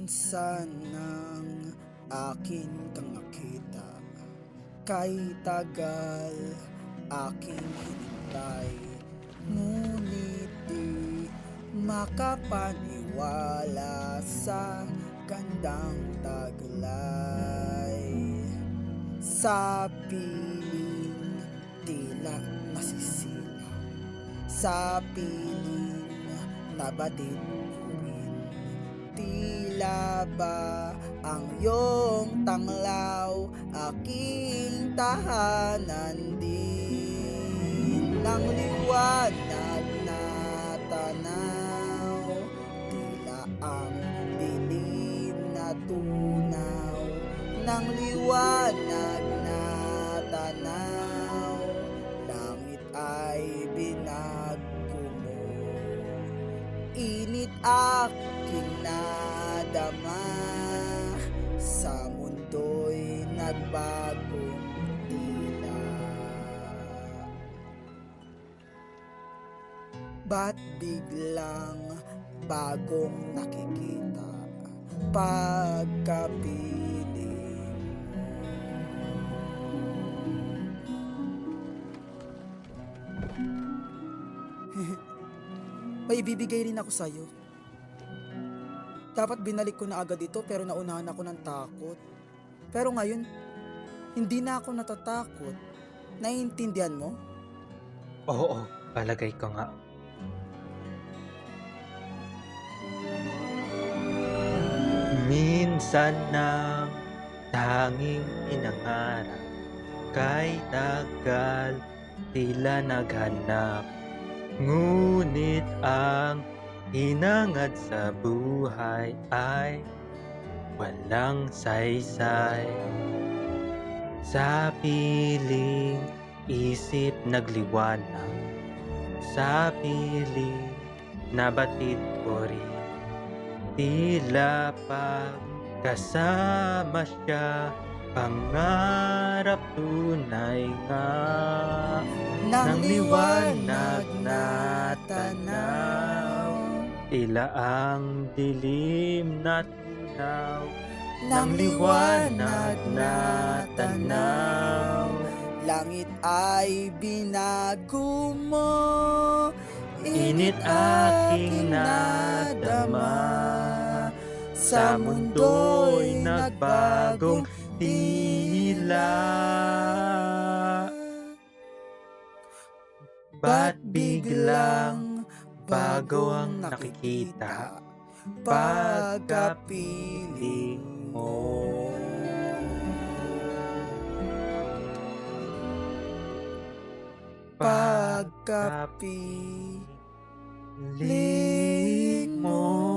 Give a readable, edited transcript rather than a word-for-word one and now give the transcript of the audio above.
Minsan nang akin kang makita, kay tagal aking hinintay, ngunit di makapaniwala sa gandang taglay. Sa piling tila nasisilaw, sa piling nabatid ko rin, tila ba ang iyong tanglaw aking tahanan din ng liwanag na tanaw, tila ang dilim na tunaw ng liwanag na tanaw, langit ay binagko mo, init aking nadama, sa mundo'y nagbagong tila. Ba't biglang bagong nakikita pagkapiling mo? May ibibigay rin ako sa'yo. Dapat binalik ko na agad ito pero naunahan ako ng takot. Pero ngayon, hindi na ako natatakot. Naiintindihan mo? Oo, palagay ko nga. Minsan nang tanging inangarap, kay tagal tila naghanap, ngunit ang hinangad sa buhay ay walang saysay. Sa piling isip nagliwanag, sa piling nabatid ko rin, tila pagkasama siya, pangarap tunay nga ng liwanag na tanaw, tila ang dilim na tunaw ng liwanag na tanaw, Langit ay binago mo, init aking nadama, sa mundo'y nagbagong tila. Ba't biglang bago ang nakikita pagkapiling mo? Pagkapiling mo.